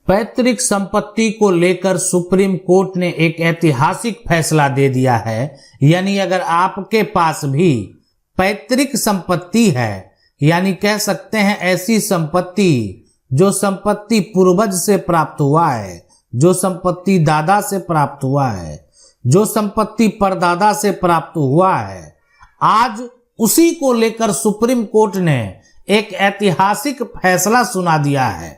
पैतृक संपत्ति को लेकर सुप्रीम कोर्ट ने एक ऐतिहासिक फैसला दे दिया है। यानी अगर आपके पास भी पैतृक संपत्ति है, यानी कह सकते हैं ऐसी संपत्ति जो संपत्ति पूर्वज से प्राप्त हुआ है, जो संपत्ति दादा से प्राप्त हुआ है, जो संपत्ति परदादा से प्राप्त हुआ है, आज उसी को लेकर सुप्रीम कोर्ट ने एक ऐतिहासिक फैसला सुना दिया है।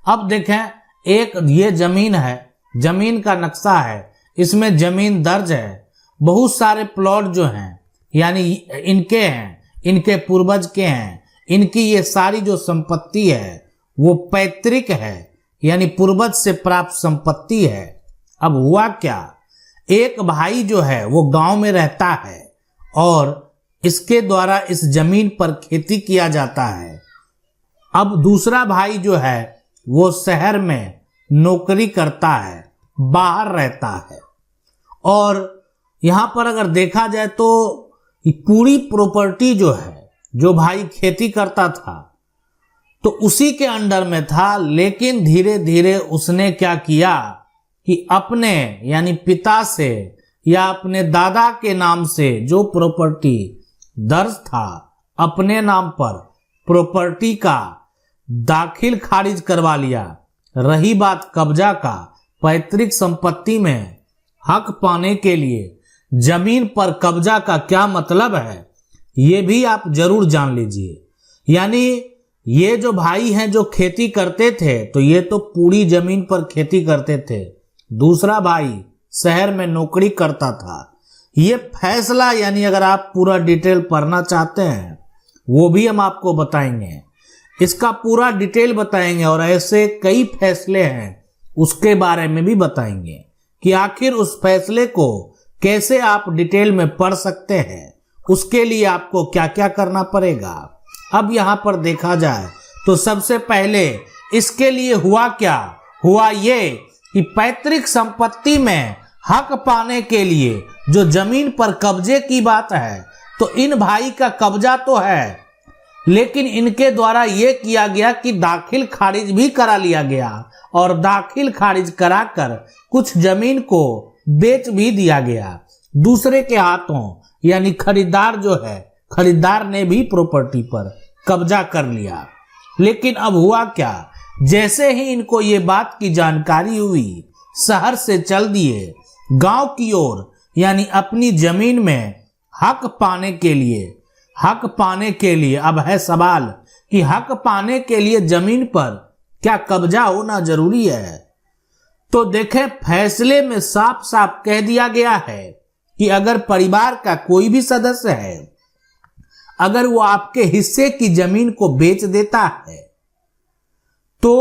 अब देखें, एक ये जमीन है, जमीन का नक्शा है, इसमें जमीन दर्ज है, बहुत सारे प्लॉट जो हैं यानी इनके हैं, इनके पूर्वज के हैं, इनकी ये सारी जो संपत्ति है वो पैतृक है, यानी पूर्वज से प्राप्त संपत्ति है। अब हुआ क्या, एक भाई जो है वो गांव में रहता है और इसके द्वारा इस जमीन पर खेती किया जाता है। अब दूसरा भाई जो है वो शहर में नौकरी करता है, बाहर रहता है, और यहाँ पर अगर देखा जाए तो पूरी प्रॉपर्टी जो है, जो भाई खेती करता था तो उसी के अंडर में था। लेकिन धीरे धीरे उसने क्या किया कि अपने यानी पिता से या अपने दादा के नाम से जो प्रॉपर्टी दर्ज था, अपने नाम पर प्रॉपर्टी का दाखिल खारिज करवा लिया। रही बात कब्जा का, पैतृक संपत्ति में हक पाने के लिए जमीन पर कब्जा का क्या मतलब है, ये भी आप जरूर जान लीजिए। यानी ये जो भाई हैं जो खेती करते थे तो ये तो पूरी जमीन पर खेती करते थे, दूसरा भाई शहर में नौकरी करता था। ये फैसला यानी अगर आप पूरा डिटेल पढ़ना चाहते हैं वो भी हम आपको बताएंगे, इसका पूरा डिटेल बताएंगे, और ऐसे कई फैसले हैं उसके बारे में भी बताएंगे कि आखिर उस फैसले को कैसे आप डिटेल में पढ़ सकते हैं, उसके लिए आपको क्या क्या करना पड़ेगा। अब यहाँ पर देखा जाए तो सबसे पहले इसके लिए हुआ क्या, हुआ ये कि पैतृक संपत्ति में हक पाने के लिए जो जमीन पर कब्जे की बात है, तो इन भाई का कब्जा तो है, लेकिन इनके द्वारा ये किया गया कि दाखिल खारिज भी करा लिया गया, और दाखिल खारिज कराकर कुछ जमीन को बेच भी दिया गया दूसरे के हाथों। यानी खरीदार जो है, खरीदार ने भी प्रॉपर्टी पर कब्जा कर लिया। लेकिन अब हुआ क्या, जैसे ही इनको ये बात की जानकारी हुई, शहर से चल दिए गांव की ओर, यानी अपनी जमीन में हक पाने के लिए। हक पाने के लिए अब है सवाल कि हक पाने के लिए जमीन पर क्या कब्जा होना जरूरी है। तो देखें, फैसले में साफ साफ कह दिया गया है कि अगर परिवार का कोई भी सदस्य है, अगर वो आपके हिस्से की जमीन को बेच देता है तो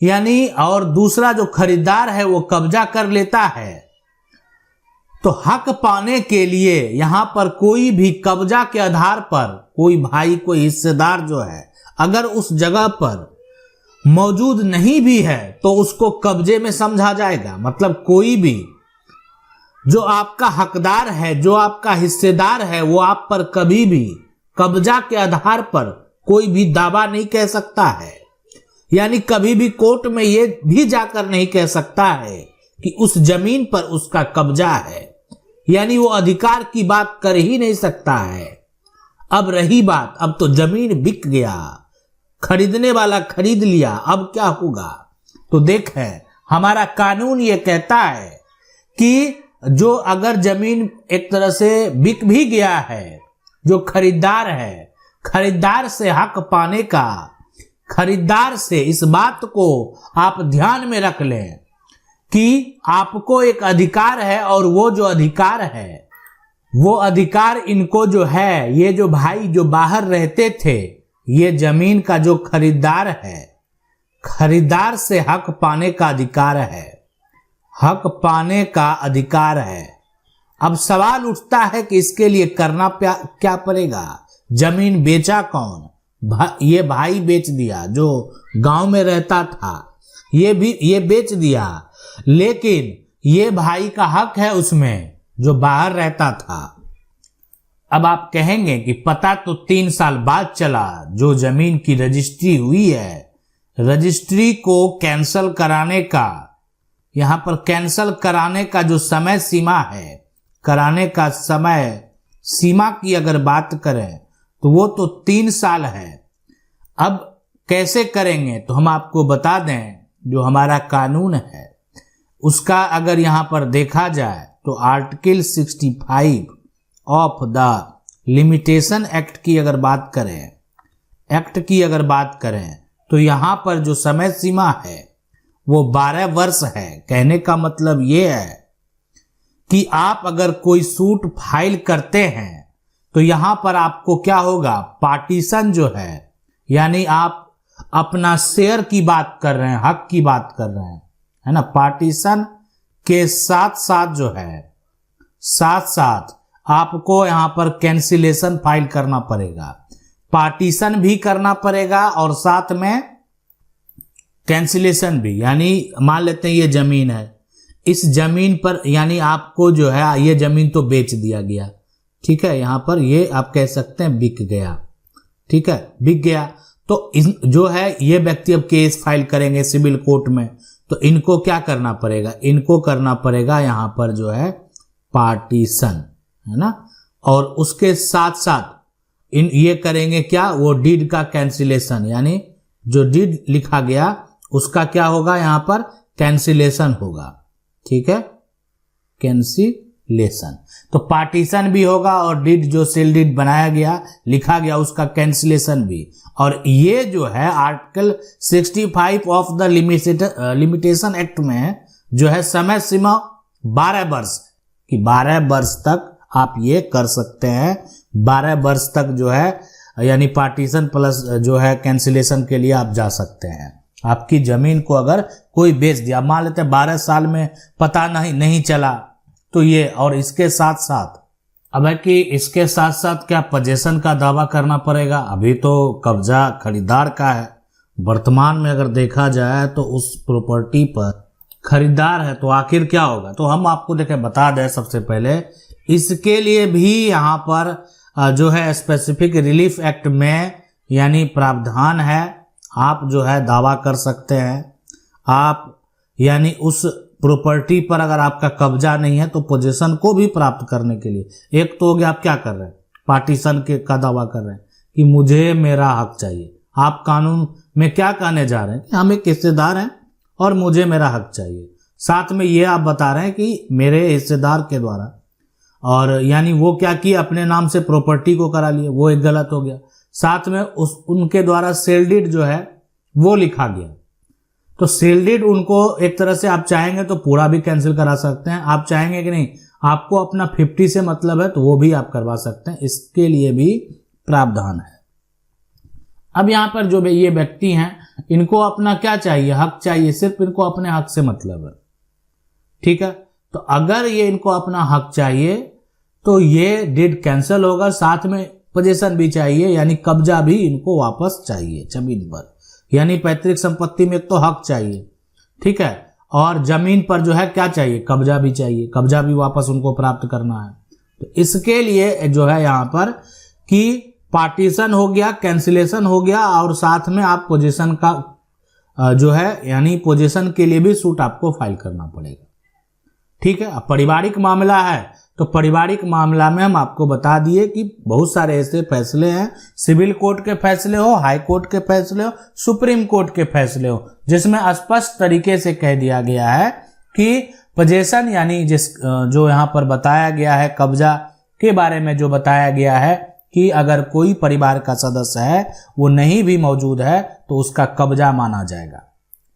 यानी, और दूसरा जो खरीदार है वो कब्जा कर लेता है, तो हक पाने के लिए यहां पर कोई भी कब्जा के आधार पर कोई भाई, कोई हिस्सेदार जो है अगर उस जगह पर मौजूद नहीं भी है तो उसको कब्जे में समझा जाएगा। मतलब कोई भी जो आपका हकदार है, जो आपका हिस्सेदार है, वो आप पर कभी भी कब्जा के आधार पर कोई भी दावा नहीं कह सकता है। यानी कभी भी कोर्ट में ये भी जाकर नहीं कह सकता है कि उस जमीन पर उसका कब्जा है, यानी वो अधिकार की बात कर ही नहीं सकता है। अब रही बात, अब तो जमीन बिक गया, खरीदने वाला खरीद लिया, अब क्या होगा। तो देखें, हमारा कानून ये कहता है कि जो अगर जमीन एक तरह से बिक भी गया है, जो खरीदार है, खरीदार से हक पाने का, खरीदार से इस बात को आप ध्यान में रख लें कि आपको एक अधिकार है, और वो जो अधिकार है, वो अधिकार इनको जो है, ये जो भाई जो बाहर रहते थे, ये जमीन का जो खरीदार है, खरीदार से हक पाने का अधिकार है, हक पाने का अधिकार है। अब सवाल उठता है कि इसके लिए करना क्या पड़ेगा। जमीन बेचा कौन, ये भाई बेच दिया, जो गांव में रहता था ये बेच दिया, लेकिन ये भाई का हक है उसमें जो बाहर रहता था। अब आप कहेंगे कि पता तो 3 साल बाद चला, जो जमीन की रजिस्ट्री हुई है रजिस्ट्री को कैंसल कराने का, यहां पर कैंसल कराने का जो समय सीमा है, कराने का समय सीमा की अगर बात करें तो वो तो 3 साल है। अब कैसे करेंगे तो हम आपको बता दें, जो हमारा कानून है उसका अगर यहां पर देखा जाए तो article 65 of the limitation act की अगर बात करें, एक्ट की अगर बात करें तो यहां पर जो समय सीमा है वो 12 वर्ष है। कहने का मतलब ये है कि आप अगर कोई सूट फाइल करते हैं तो यहां पर आपको क्या होगा, पार्टीशन जो है, यानी आप अपना शेयर की बात कर रहे हैं, हक की बात कर रहे हैं, है ना। पार्टीशन के साथ साथ जो है, साथ साथ आपको यहां पर कैंसिलेशन फाइल करना पड़ेगा, पार्टीशन भी करना पड़ेगा और साथ में कैंसिलेशन भी। यानी मान लेते हैं ये जमीन है, इस जमीन पर यानी आपको जो है ये जमीन तो बेच दिया गया, ठीक है, यहां पर ये आप कह सकते हैं बिक गया, ठीक है, बिक गया। तो जो है ये व्यक्ति अब केस फाइल करेंगे सिविल कोर्ट में, तो इनको क्या करना पड़ेगा, इनको करना पड़ेगा यहां पर जो है पार्टीशन, है ना। और उसके साथ साथ ये करेंगे क्या, वो डीड का कैंसिलेशन, यानी जो डीड लिखा गया उसका क्या होगा, यहां पर कैंसिलेशन होगा, ठीक है, कैंसिलेशन। तो पार्टीशन भी होगा और डीड जो सेल डीड बनाया गया, लिखा गया, उसका कैंसिलेशन भी। और ये जो है article 65 of the limitation act में जो है समय सीमा 12 वर्ष कि 12 वर्ष तक आप ये कर सकते हैं, 12 वर्ष तक जो है यानी पार्टीशन प्लस जो है कैंसिलेशन के लिए आप जा सकते हैं। आपकी जमीन को अगर कोई बेच दिया, मान लेते हैं 12 साल में पता नहीं चला, तो ये, और इसके साथ साथ अब है कि इसके साथ साथ क्या पोजीशन का दावा करना पड़ेगा। अभी तो कब्जा खरीदार का है, वर्तमान में अगर देखा जाए तो उस प्रॉपर्टी पर खरीदार है, तो आखिर क्या होगा। तो हम आपको देखें बता दें, सबसे पहले इसके लिए भी यहाँ पर जो है स्पेसिफिक रिलीफ एक्ट में यानी प्रावधान है, आप जो है दावा कर सकते हैं। आप यानी उस प्रॉपर्टी पर अगर आपका कब्जा नहीं है तो पोजीशन को भी प्राप्त करने के लिए, एक तो हो गया आप क्या कर रहे हैं, पार्टीशन के का दावा कर रहे हैं कि मुझे मेरा हक चाहिए। आप कानून में क्या कहने जा रहे हैं कि हम एक हिस्सेदार हैं और मुझे मेरा हक चाहिए। साथ में ये आप बता रहे हैं कि मेरे हिस्सेदार के द्वारा, और यानी वो क्या किया, अपने नाम से प्रॉपर्टी को करा लिया, वो एक गलत हो गया। साथ में उनके द्वारा सेल डीड जो है वो लिखा गया, तो सेल डीड उनको एक तरह से आप चाहेंगे तो पूरा भी कैंसिल करा सकते हैं, आप चाहेंगे कि नहीं आपको अपना 50 से मतलब है तो वो भी आप करवा सकते हैं, इसके लिए भी प्रावधान है। अब यहां पर जो ये व्यक्ति हैं, इनको अपना क्या चाहिए, हक चाहिए, सिर्फ इनको अपने हक से मतलब है, ठीक है। तो अगर ये इनको अपना हक चाहिए तो ये डीड कैंसिल होगा, साथ में पोजीशन भी चाहिए, यानी कब्जा भी इनको वापस चाहिए जमीन पर, यानी पैतृक संपत्ति में एक तो हक चाहिए, ठीक है, और जमीन पर जो है क्या चाहिए, कब्जा भी चाहिए, कब्जा भी वापस उनको प्राप्त करना है। तो इसके लिए जो है यहाँ पर कि पार्टीशन हो गया, कैंसिलेशन हो गया, और साथ में आप पोजीशन का जो है यानी पोजीशन के लिए भी सूट आपको फाइल करना पड़ेगा, ठीक है। अब पारिवारिक मामला है तो पारिवारिक मामला में हम आपको बता दिए कि बहुत सारे ऐसे फैसले हैं, सिविल कोर्ट के फैसले हो, हाई कोर्ट के फैसले हो, सुप्रीम कोर्ट के फैसले हो, जिसमें स्पष्ट तरीके से कह दिया गया है कि पोजीशन यानी जो यहाँ पर बताया गया है, कब्जा के बारे में जो बताया गया है कि अगर कोई परिवार का सदस्य है वो नहीं भी मौजूद है तो उसका कब्जा माना जाएगा,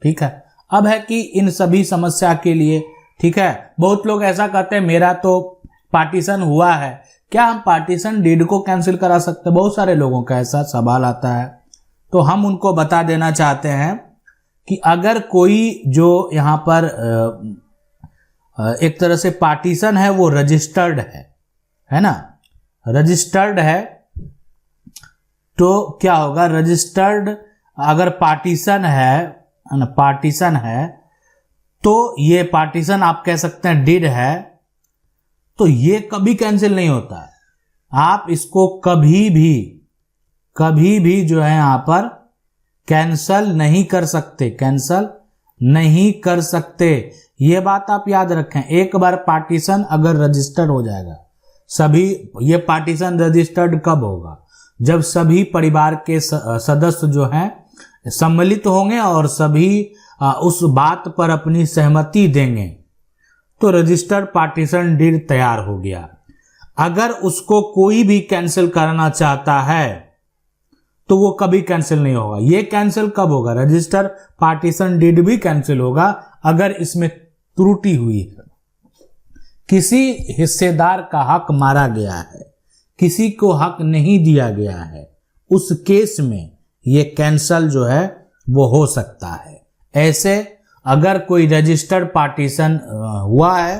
ठीक है। अब है कि इन सभी समस्या के लिए, ठीक है, बहुत लोग ऐसा कहते हैं मेरा तो पार्टीशन हुआ है, क्या हम पार्टीशन डीड को कैंसिल करा सकते हैं, बहुत सारे लोगों का ऐसा सवाल आता है। तो हम उनको बता देना चाहते हैं कि अगर कोई जो यहाँ पर एक तरह से पार्टीशन है वो रजिस्टर्ड है ना, रजिस्टर्ड है, तो क्या होगा, रजिस्टर्ड अगर पार्टीशन है, पार्टीशन है तो ये पार्टीशन आप कह सकते हैं डीड है, तो ये कभी कैंसिल नहीं होता है। आप इसको कभी भी जो है यहां पर कैंसल नहीं कर सकते, कैंसल नहीं कर सकते। ये बात आप याद रखें। एक बार पार्टीशन अगर रजिस्टर्ड हो जाएगा, सभी, ये पार्टीशन रजिस्टर्ड कब होगा? जब सभी परिवार के सदस्य जो हैं सम्मिलित होंगे और सभी उस बात पर अपनी सहमति देंगे, तो रजिस्टर्ड पार्टीशन डीड तैयार हो गया। अगर उसको कोई भी कैंसिल करना चाहता है तो वो कभी कैंसिल नहीं होगा। ये कैंसिल कब होगा? रजिस्टर पार्टीशन डीड भी कैंसिल होगा अगर इसमें त्रुटि हुई है, किसी हिस्सेदार का हक मारा गया है, किसी को हक नहीं दिया गया है, उस केस में ये कैंसल जो है वो हो सकता है। ऐसे अगर कोई रजिस्टर्ड पार्टीशन हुआ है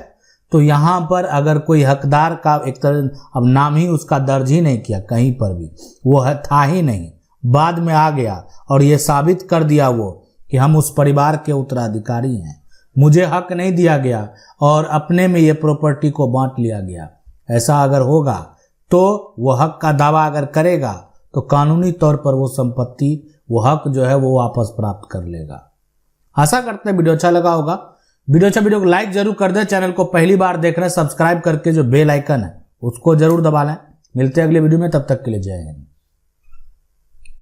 तो यहां पर अगर कोई हकदार का एक तरह, अब नाम ही उसका दर्ज ही नहीं किया कहीं पर भी, वो था ही नहीं, बाद में आ गया और ये साबित कर दिया वो कि हम उस परिवार के उत्तराधिकारी हैं, मुझे हक नहीं दिया गया और अपने में ये प्रॉपर्टी को बांट लिया गया, ऐसा अगर होगा तो वो हक का दावा अगर करेगा तो कानूनी तौर पर वो संपत्ति, वो हक जो है वो वापस प्राप्त कर लेगा। आशा करते हैं वीडियो अच्छा लगा होगा। वीडियो को लाइक जरूर कर दें। चैनल को पहली बार देख रहे हैं, सब्सक्राइब करके जो बेल आइकन है उसको जरूर दबा लें। मिलते हैं अगले वीडियो में, तब तक के लिए जय हिंद।